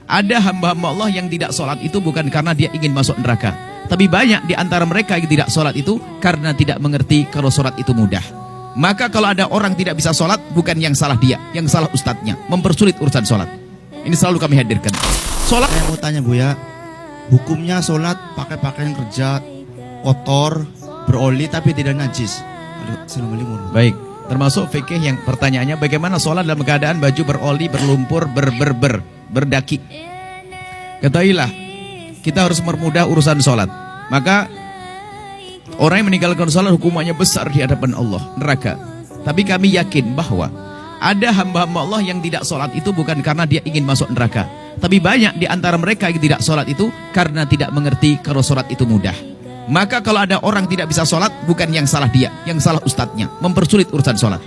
Ada hamba-hamba Allah yang tidak sholat itu bukan karena dia ingin masuk neraka, tapi banyak di antara mereka yang tidak sholat itu karena tidak mengerti kalau sholat itu mudah. Maka kalau ada orang tidak bisa sholat, bukan yang salah dia, yang salah ustadznya, mempersulit urusan sholat. Ini selalu kami hadirkan. Sholat. Saya mau tanya Bu ya, hukumnya sholat pakai pakaian kerja kotor, beroli tapi tidak najis. Assalamualaikum. Baik, termasuk fikih yang pertanyaannya bagaimana sholat dalam keadaan baju beroli, berlumpur, berdaki. Ketahuilah, kita harus mempermudah urusan sholat. Maka orang yang meninggalkan sholat hukumannya besar di hadapan Allah, neraka. Tapi kami yakin bahwa ada hamba-hamba Allah yang tidak sholat itu bukan karena dia ingin masuk neraka, tapi banyak di antara mereka yang tidak sholat itu karena tidak mengerti kalau sholat itu mudah. Maka kalau ada orang tidak bisa sholat, bukan yang salah dia, yang salah ustadznya, mempersulit urusan sholat.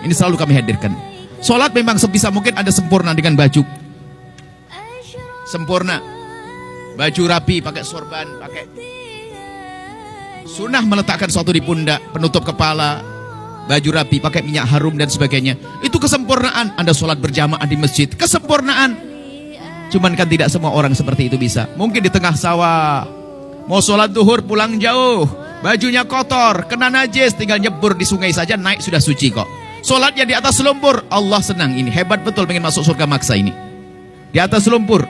Ini selalu kami hadirkan. Sholat memang sebisa mungkin ada sempurna dengan baju sempurna, baju rapi, pakai sorban, pakai sunnah meletakkan sesuatu di pundak, penutup kepala, baju rapi, pakai minyak harum dan sebagainya. Itu kesempurnaan. Anda sholat berjamaah di masjid, kesempurnaan. Cuman kan tidak semua orang seperti itu bisa. Mungkin di tengah sawah, mau sholat duhur pulang jauh, bajunya kotor, kena najis, tinggal nyebur di sungai saja naik sudah suci kok. Sholatnya di atas lumpur, Allah senang. Ini hebat betul, pengen masuk surga maksa ini. Di atas lumpur,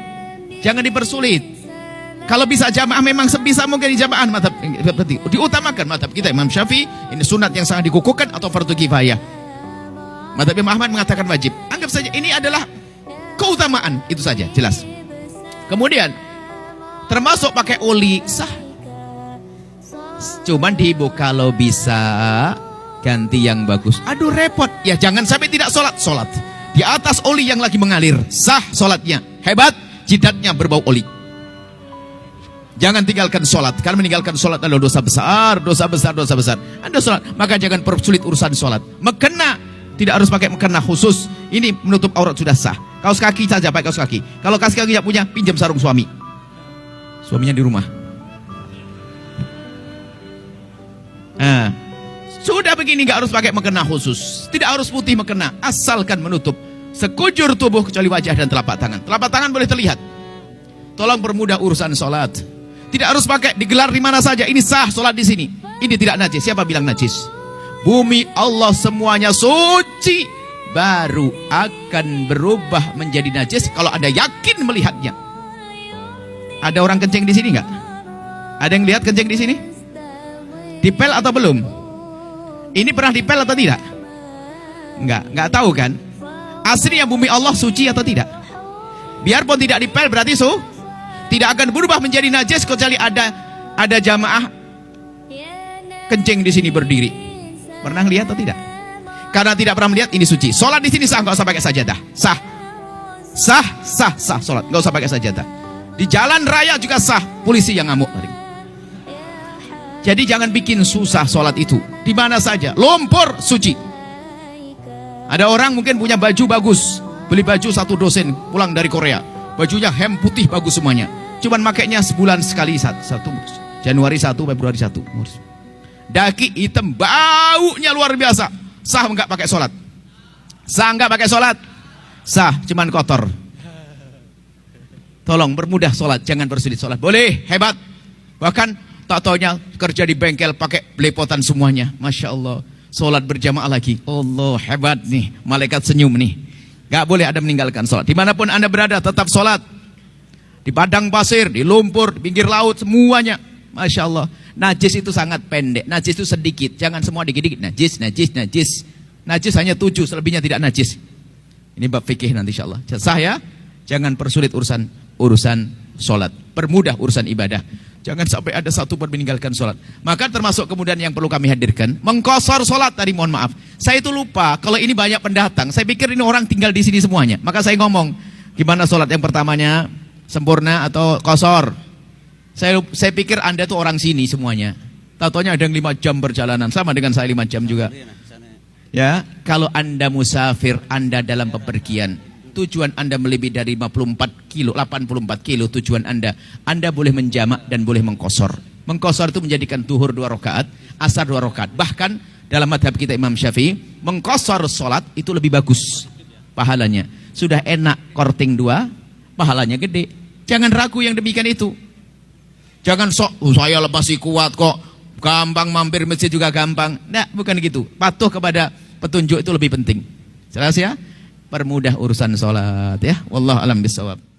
jangan dipersulit. Kalau bisa jamaah memang sebisa mungkin di jamaah, madhab berarti diutamakan madhab kita Imam Syafi'i, ini sunat yang sangat dikukuhkan atau fardu kifayah. Madhab Imam Ahmad mengatakan wajib. Anggap saja ini adalah keutamaan, itu saja, jelas. Kemudian termasuk pakai oli sah. Cuman diibu kalau bisa ganti yang bagus. Aduh repot. Ya jangan sampai tidak sholat. Sholat di atas oli yang lagi mengalir, sah sholatnya, hebat, jidatnya berbau oli. Jangan tinggalkan sholat. Karena meninggalkan sholat adalah dosa besar, dosa besar, dosa besar. Anda sholat, maka jangan persulit urusan sholat. Mekena, tidak harus pakai mekena khusus. Ini menutup aurat sudah sah. Kaos kaki saja pakai kaos kaki. Kalau kaos kaki tidak punya, pinjam sarung suami. Suaminya di rumah. Nah, sudah begini nggak harus pakai mekena khusus. Tidak harus putih mekena, asalkan menutup sekujur tubuh kecuali wajah dan telapak tangan. Telapak tangan boleh terlihat. Tolong permudah urusan sholat. Tidak harus pakai digelar di mana saja. Ini sah sholat di sini. Ini tidak najis. Siapa bilang najis? Bumi Allah semuanya suci, baru akan berubah menjadi najis kalau Anda yakin melihatnya. Ada orang kencing di sini nggak? Ada yang lihat kencing di sini? Dipel atau belum? Ini pernah dipel atau tidak? Nggak tahu kan? Aslinya bumi Allah suci atau tidak? Biarpun tidak dipel berarti tidak akan berubah menjadi najis kecuali ada jamaah kencing di sini berdiri. Pernah lihat atau tidak? Karena tidak pernah melihat, ini suci. Sholat di sini sah, nggak usah pakai sajadah. Sah sholat, nggak usah pakai sajadah. Di jalan raya juga sah, polisi yang ngamuk. Jadi jangan bikin susah sholat itu. Di mana saja, lumpur suci. Ada orang mungkin punya baju bagus, beli baju satu dosen pulang dari Korea, bajunya hem putih bagus semuanya. Cuman makainya sebulan sekali, satu Januari 1, Februari 1. Daki hitam, baunya luar biasa. Sah enggak pakai sholat? Sah enggak pakai sholat? Sah, cuman kotor. Tolong permudah sholat, jangan bersulit sholat. Boleh, hebat. Bahkan tak taunya kerja di bengkel pakai belepotan semuanya. Masya Allah. Sholat berjamaah lagi. Allah hebat nih, malaikat senyum nih. Gak boleh ada meninggalkan sholat. Dimanapun Anda berada tetap sholat. Di padang pasir, di lumpur, di pinggir laut, semuanya. Masya Allah. Najis itu sangat pendek. Najis itu sedikit. Jangan semua dikit-dikit. Najis. Najis hanya 7, selebihnya tidak najis. Ini bab fikih nanti insya Allah. Sah ya? Jangan persulit urusan sholat. Permudah urusan ibadah. Jangan sampai ada satu pun meninggalkan sholat. Maka termasuk kemudian yang perlu kami hadirkan, mengkosor sholat tadi, mohon maaf. Saya itu lupa, kalau ini banyak pendatang, saya pikir ini orang tinggal di sini semuanya. Maka saya ngomong, gimana sholat yang pertamanya? Sempurna atau kosor? Saya pikir Anda tuh orang sini semuanya. Tatonya ada yang 5 jam perjalanan, sama dengan saya 5 jam juga. Ya, kalau Anda musafir, Anda dalam bepergian, tujuan Anda melebihi dari 84 kilo tujuan Anda boleh menjamak dan boleh mengkosor. Mengkosor itu menjadikan duhur 2 rakaat, asar 2 rakaat. Bahkan dalam madhab kita Imam Syafi'i, mengkosor sholat itu lebih bagus pahalanya. Sudah enak korting 2, pahalanya gede. Jangan ragu yang demikian itu. Jangan sok, saya masih kuat kok, gampang mampir masjid juga gampang. Nah, bukan gitu. Patuh kepada petunjuk itu lebih penting. Jelas ya? Permudah urusan sholat ya. Wallahu alam bisawab.